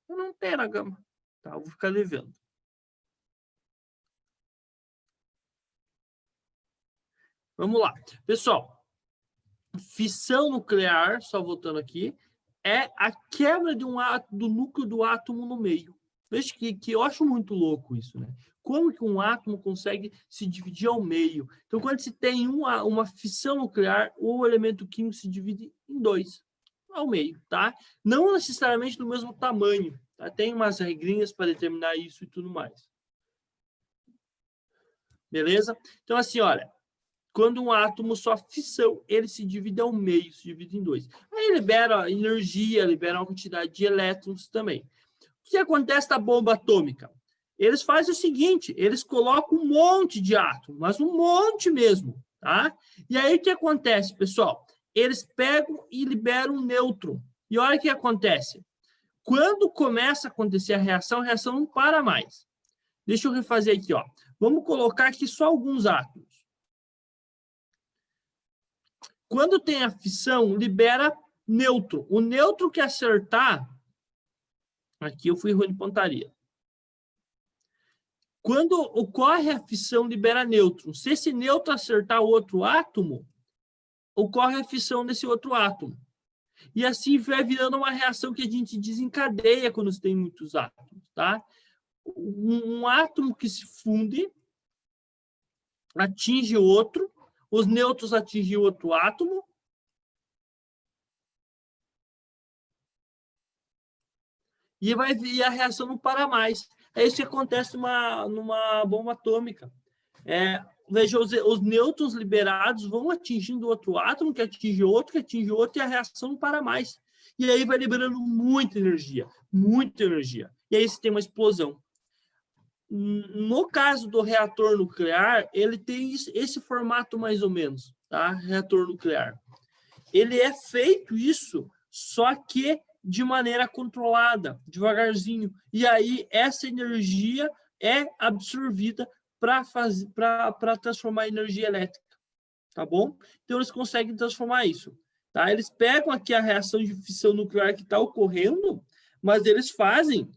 Speaker 1: Eu não tenho na gama. Tá, eu vou ficar devendo. Vamos lá. Pessoal, fissão nuclear, só voltando aqui, é a quebra de do núcleo do átomo no meio. Veja que eu acho muito louco isso, né? Como que um átomo consegue se dividir ao meio? Então, quando se tem uma fissão nuclear, o elemento químico se divide em 2, ao meio, tá? Não necessariamente do mesmo tamanho, tá? Tem umas regrinhas para determinar isso e tudo mais. Beleza? Então, assim, olha, quando um átomo sofre fissão, ele se divide ao meio, se divide em 2. Aí libera energia, libera uma quantidade de elétrons também. O que acontece na bomba atômica? Eles fazem o seguinte, eles colocam um monte de átomos, mas um monte mesmo, tá? E aí o que acontece, pessoal? Eles pegam e liberam um nêutron. E olha o que acontece. Quando começa a acontecer a reação não para mais. Deixa eu refazer aqui, ó. Vamos colocar aqui só alguns átomos. Quando tem a fissão, libera nêutron. O nêutron que acertar... Aqui eu fui ruim de pontaria. Quando ocorre a fissão, libera nêutron. Se esse nêutron acertar outro átomo, ocorre a fissão desse outro átomo. E assim vai virando uma reação que a gente desencadeia quando você tem muitos átomos, tá? Um átomo que se funde atinge outro, os nêutrons atingem outro átomo, e a reação não para mais. É isso que acontece numa bomba atômica. Veja, os nêutrons liberados vão atingindo outro átomo, que atinge outro, e a reação não para mais. E aí vai liberando muita energia, muita energia. E aí você tem uma explosão. No caso do reator nuclear, ele tem esse formato mais ou menos, tá? Reator nuclear. Ele é feito isso, só que de maneira controlada, devagarzinho. E aí essa energia é absorvida para transformar em energia elétrica, tá bom? Então eles conseguem transformar isso, tá? Eles pegam aqui a reação de fissão nuclear que está ocorrendo, mas eles fazem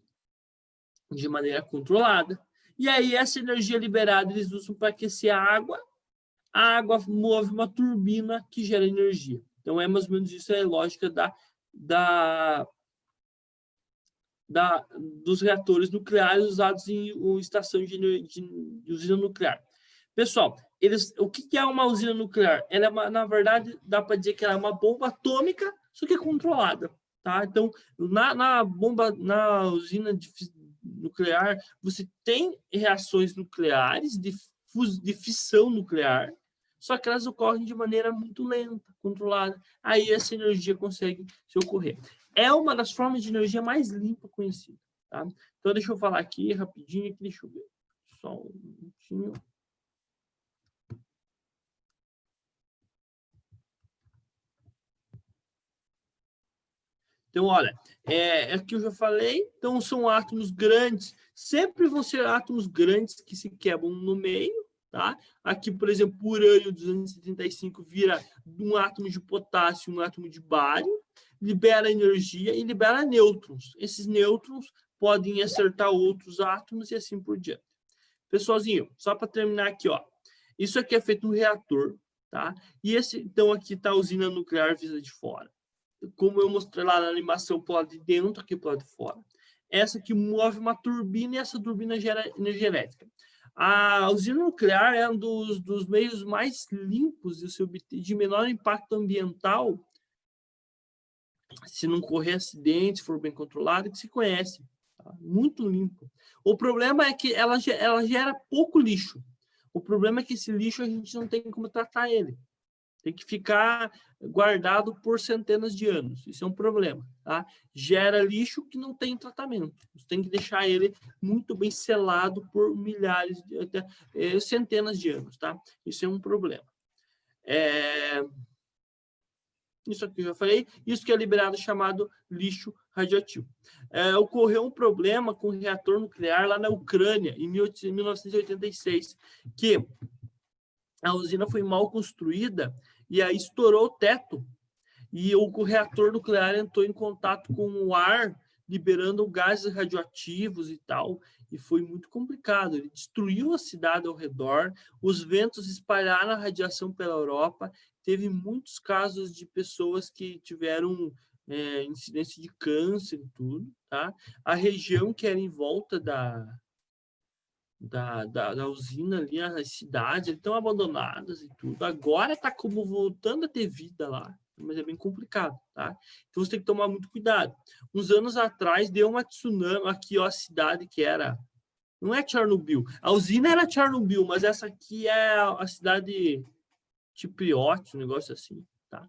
Speaker 1: de maneira controlada. E aí essa energia liberada eles usam para aquecer a água move uma turbina que gera energia. Então é mais ou menos isso, é a lógica dos reatores nucleares usados em estação de usina nuclear. Pessoal, o que é uma usina nuclear? Ela é na verdade, dá para dizer que ela é uma bomba atômica, só que é controlada. Tá? Então, na usina nuclear, você tem reações nucleares de fissão nuclear, só que elas ocorrem de maneira muito lenta, controlada. Aí essa energia consegue se ocorrer. É uma das formas de energia mais limpa conhecida. Tá? Então, deixa eu falar aqui rapidinho, deixa eu ver. Só um minutinho. Então, olha, aqui eu já falei, então são átomos grandes, sempre vão ser átomos grandes que se quebram no meio, tá? Aqui, por exemplo, o urânio 235 vira um átomo de potássio, um átomo de bário, libera energia e libera nêutrons. Esses nêutrons podem acertar outros átomos e assim por diante. Pessoalzinho, só para terminar aqui, ó, isso aqui é feito no reator, tá? E então aqui está a usina nuclear vista de fora. Como eu mostrei lá na animação para o lado de dentro, aqui para o lado de fora. Essa aqui move uma turbina e essa turbina gera energia elétrica. A usina nuclear é um dos meios mais limpos de menor impacto ambiental, se não correr acidente, se for bem controlado, que se conhece. Tá? Muito limpo. O problema é que ela gera pouco lixo. O problema é que esse lixo a gente não tem como tratar ele. Tem que ficar guardado por centenas de anos. Isso é um problema. Tá? Gera lixo que não tem tratamento. Você tem que deixar ele muito bem selado por milhares, até centenas de anos. Tá? Isso é um problema. Isso aqui eu já falei. Isso que é liberado chamado lixo radioativo. Ocorreu um problema com o reator nuclear lá na Ucrânia, em 1986, que a usina foi mal construída e aí estourou o teto. E o reator nuclear entrou em contato com o ar, liberando gases radioativos e tal. E foi muito complicado. Ele destruiu a cidade ao redor, os ventos espalharam a radiação pela Europa. Teve muitos casos de pessoas que tiveram incidência de câncer e tudo. Tá? A região que era em volta da usina ali, as cidades estão abandonadas e tudo. Agora está como voltando a ter vida lá, mas é bem complicado, tá? Então você tem que tomar muito cuidado. Uns anos atrás deu uma tsunami aqui, ó, a cidade que era, não é Chernobyl. A usina era Chernobyl, mas essa aqui é a cidade Chipriot, um negócio assim, tá?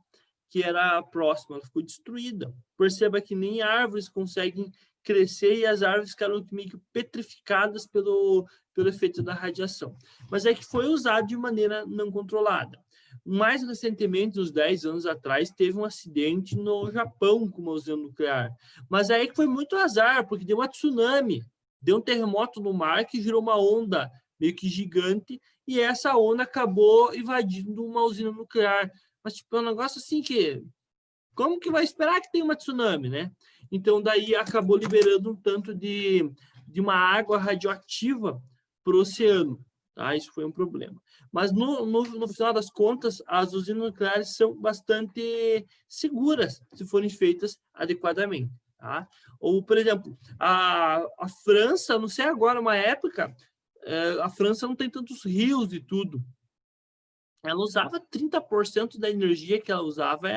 Speaker 1: Que era próxima, ela ficou destruída. Perceba que nem árvores conseguem crescer e as árvores ficaram meio que petrificadas pelo efeito da radiação. Mas é que foi usado de maneira não controlada. Mais recentemente, uns 10 anos atrás, teve um acidente no Japão com uma usina nuclear. Mas aí que foi muito azar, porque deu uma tsunami, deu um terremoto no mar que gerou uma onda meio que gigante e essa onda acabou invadindo uma usina nuclear. Mas tipo, é um negócio assim que... Como que vai esperar que tenha uma tsunami, né? Então, daí acabou liberando um tanto de uma água radioativa para o oceano. Tá? Isso foi um problema. Mas, no final das contas, as usinas nucleares são bastante seguras se forem feitas adequadamente. Tá? Ou, por exemplo, a França, não sei agora, uma época, a França não tem tantos rios e tudo. Ela usava 30% da energia que ela usava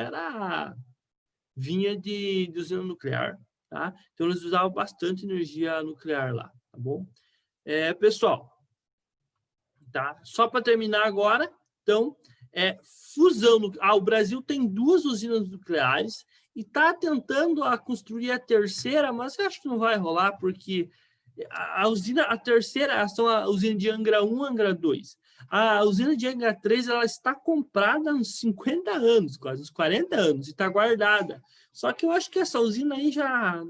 Speaker 1: vinha de usina nuclear. Tá? Então, eles usavam bastante energia nuclear lá. Tá bom? Pessoal, tá? Só para terminar agora, então, fusão. O Brasil tem 2 usinas nucleares e está tentando construir a terceira, mas eu acho que não vai rolar, porque a terceira são a usina de Angra 1, Angra 2. A usina de Angra 3 ela está comprada há uns 50 anos, quase uns 40 anos, e está guardada. Só que eu acho que essa usina aí já...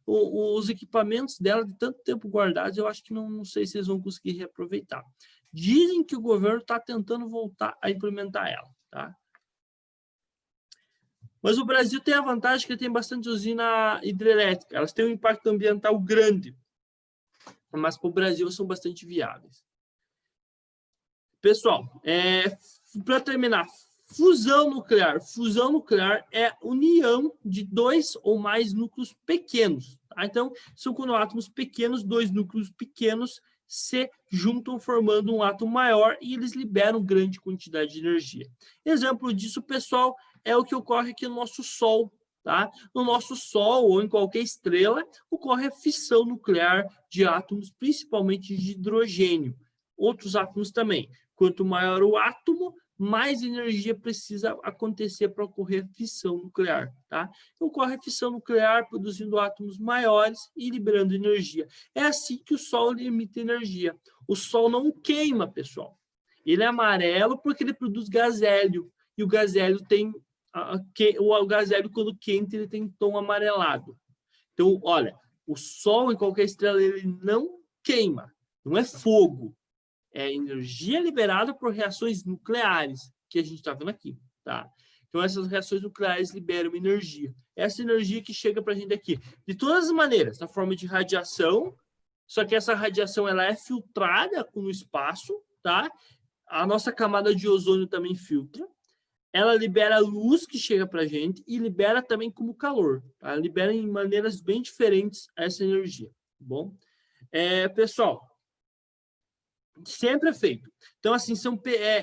Speaker 1: os equipamentos dela, de tanto tempo guardados, eu acho que não sei se eles vão conseguir reaproveitar. Dizem que o governo está tentando voltar a implementar ela. Tá? Mas o Brasil tem a vantagem que tem bastante usina hidrelétrica. Elas têm um impacto ambiental grande, mas para o Brasil são bastante viáveis. Pessoal, para terminar, fusão nuclear. Fusão nuclear é união de 2 ou mais núcleos pequenos. Tá? Então, são quando átomos pequenos, 2 núcleos pequenos, se juntam formando um átomo maior e eles liberam grande quantidade de energia. Exemplo disso, pessoal, é o que ocorre aqui no nosso Sol. Tá? No nosso Sol ou em qualquer estrela, ocorre a fissão nuclear de átomos, principalmente de hidrogênio. Outros átomos também. Quanto maior o átomo, mais energia precisa acontecer para ocorrer a fissão nuclear. Tá? Ocorre a fissão nuclear produzindo átomos maiores e liberando energia. É assim que o Sol emite energia. O Sol não queima, pessoal. Ele é amarelo porque ele produz gás hélio. E o gás hélio tem... o gás hélio, quando quente, ele tem tom amarelado. Então, olha, o Sol em qualquer estrela, ele não queima. Não é fogo. É energia liberada por reações nucleares, que a gente está vendo aqui. Tá? Então, essas reações nucleares liberam energia. Essa energia que chega para a gente aqui. De todas as maneiras, na forma de radiação, só que essa radiação ela é filtrada no espaço. Tá? A nossa camada de ozônio também filtra. Ela libera luz que chega para a gente e libera também como calor. Tá? Ela libera em maneiras bem diferentes essa energia. Tá bom? Pessoal, sempre é feito. Então, assim,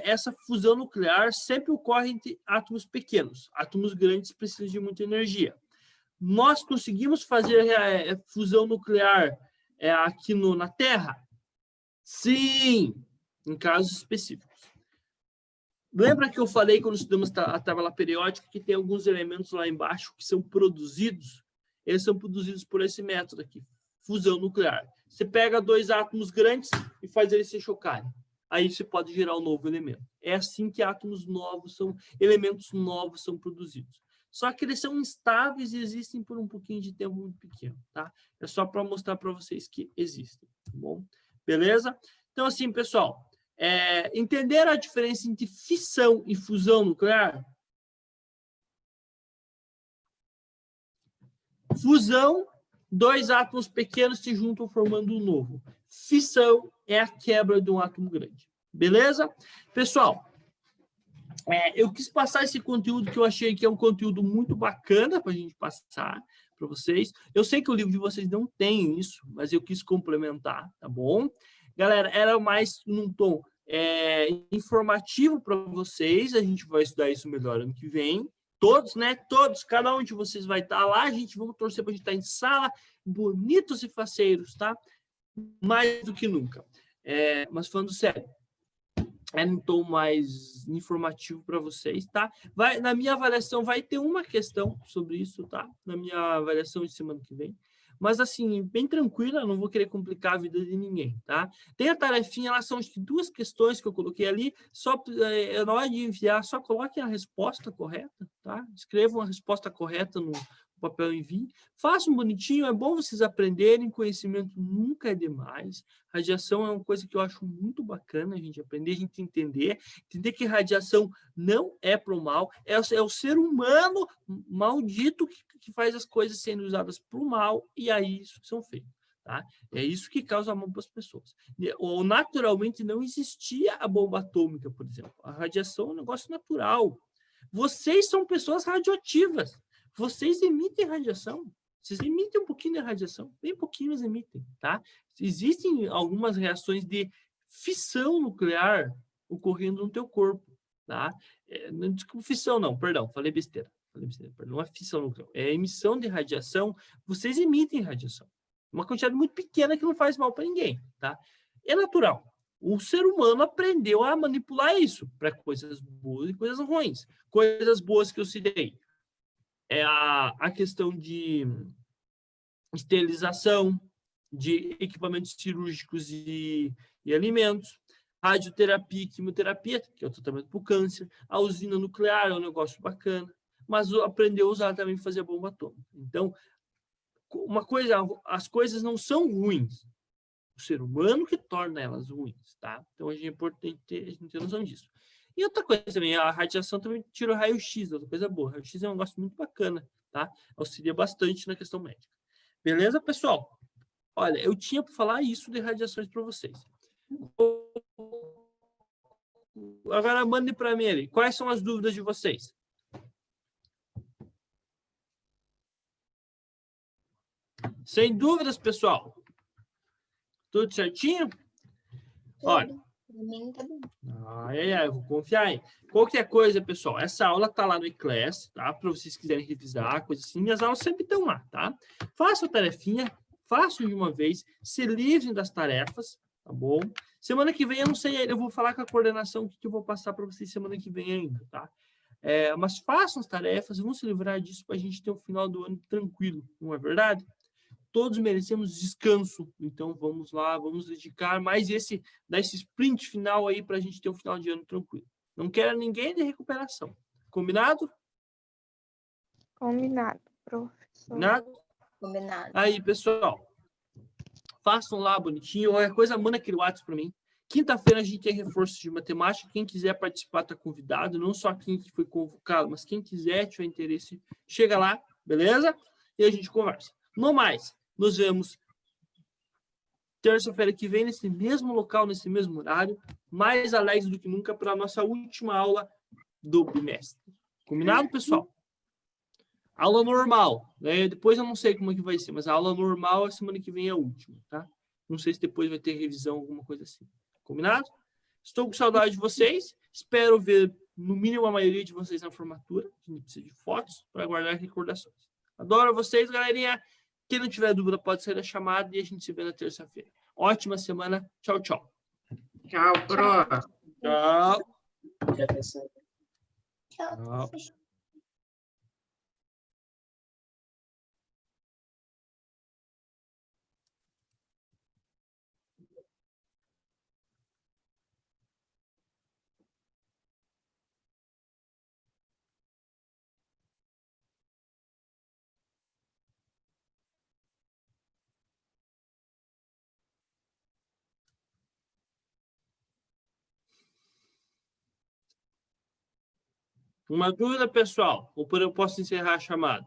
Speaker 1: essa fusão nuclear sempre ocorre entre átomos pequenos. Átomos grandes precisam de muita energia. Nós conseguimos fazer fusão nuclear aqui na Terra? Sim, em casos específicos. Lembra que eu falei quando estudamos a tabela periódica que tem alguns elementos lá embaixo que são produzidos? Eles são produzidos por esse método aqui, fusão nuclear. Você pega 2 átomos grandes e faz eles se chocarem. Aí você pode gerar um novo elemento. É assim que elementos novos são produzidos. Só que eles são instáveis e existem por um pouquinho de tempo muito pequeno. Tá? É só para mostrar para vocês que existem. Tá bom? Beleza? Então, assim, pessoal, entenderam a diferença entre fissão e fusão nuclear? Fusão, 2 átomos pequenos se juntam formando um novo. Fissão é a quebra de um átomo grande. Beleza? Pessoal, eu quis passar esse conteúdo que eu achei que é um conteúdo muito bacana para a gente passar para vocês. Eu sei que o livro de vocês não tem isso, mas eu quis complementar, tá bom? Galera, era mais num tom informativo para vocês. A gente vai estudar isso melhor ano que vem. Todos, né? Todos, cada um de vocês vai estar lá. Vamos torcer para a gente estar em sala, bonitos e faceiros, tá? Mais do que nunca. Mas falando sério, um tom mais informativo para vocês, tá? Na minha avaliação vai ter uma questão sobre isso, tá? Na minha avaliação de semana que vem. Mas, assim, bem tranquila, não vou querer complicar a vida de ninguém, tá? Tem a tarefinha, elas são 2 questões que eu coloquei ali, na hora de enviar, só coloquem a resposta correta, tá? Escrevam a resposta correta no papel e envie. Façam bonitinho, é bom vocês aprenderem, conhecimento nunca é demais. Radiação é uma coisa que eu acho muito bacana a gente aprender, a gente entender que radiação não é para o mal, é o ser humano maldito que faz as coisas sendo usadas para o mal, e aí isso são feitos. tá? É isso que causa mal para as pessoas. Ou naturalmente não existia a bomba atômica, por exemplo. A radiação é um negócio natural. Vocês são pessoas radioativas. Vocês emitem radiação. Vocês emitem um pouquinho de radiação, bem pouquinho eles emitem, tá? Existem algumas reações de fissão nuclear ocorrendo no teu corpo, tá? Não desculpa, fissão não, perdão, falei besteira, perdão, não é fissão nuclear, é emissão de radiação. Vocês emitem radiação, uma quantidade muito pequena que não faz mal para ninguém, tá? É natural. O ser humano aprendeu a manipular isso para coisas boas e coisas ruins. Coisas boas que eu citei é a questão de esterilização, de equipamentos cirúrgicos e alimentos, radioterapia e quimioterapia, que é o tratamento para o câncer, a usina nuclear é um negócio bacana, mas aprendeu a usar também para fazer bomba atômica. Então, uma coisa, as coisas não são ruins, o ser humano que torna elas ruins, tá? Então, é importante a gente ter noção disso. E outra coisa também, a radiação também tira o raio-x, outra coisa boa. O raio-x é um negócio muito bacana, tá? Auxilia bastante na questão médica. Beleza, pessoal? Olha, eu tinha para falar isso de radiações para vocês. Agora, mande para mim ali. Quais são as dúvidas de vocês? Sem dúvidas, pessoal? Tudo certinho? Olha. Eu vou confiar aí. Qualquer coisa, pessoal, essa aula tá lá no eClass, tá? Para vocês quiserem revisar, coisa assim. Minhas aulas sempre estão lá, tá? Faça a tarefinha, façam de uma vez, se livrem das tarefas, tá bom? Semana que vem, eu não sei, eu vou falar com a coordenação o que eu vou passar para vocês semana que vem ainda, tá? Mas façam as tarefas, vamos se livrar disso para a gente ter um final do ano tranquilo, não é verdade? Todos merecemos descanso, então vamos lá, vamos dedicar mais dar esse sprint final aí para a gente ter um final de ano tranquilo. Não quero ninguém de recuperação. Combinado?
Speaker 2: Combinado, professor.
Speaker 1: Combinado?
Speaker 5: Combinado.
Speaker 1: Aí, pessoal, façam lá bonitinho, qualquer coisa, manda aquele WhatsApp para mim. Quinta-feira a gente tem reforço de matemática, quem quiser participar está convidado, não só quem que foi convocado, mas quem quiser, tiver interesse, chega lá, beleza? E a gente conversa. No mais, nos vemos terça-feira que vem, nesse mesmo local, nesse mesmo horário, mais alegres do que nunca para a nossa última aula do bimestre. Combinado, pessoal? Aula normal, né? Depois eu não sei como é que vai ser, mas a aula normal a semana que vem é a última, tá? Não sei se depois vai ter revisão, alguma coisa assim. Combinado? Estou com saudade de vocês. Espero ver, no mínimo, a maioria de vocês na formatura. A gente precisa de fotos para guardar recordações. Adoro vocês, galerinha. Quem não tiver dúvida pode sair da chamada e a gente se vê na terça-feira. Ótima semana. Tchau, tchau.
Speaker 3: Tchau, Pro.
Speaker 1: Tchau.
Speaker 5: Tchau.
Speaker 1: Tchau. Uma dúvida, pessoal? Ou eu posso encerrar a chamada?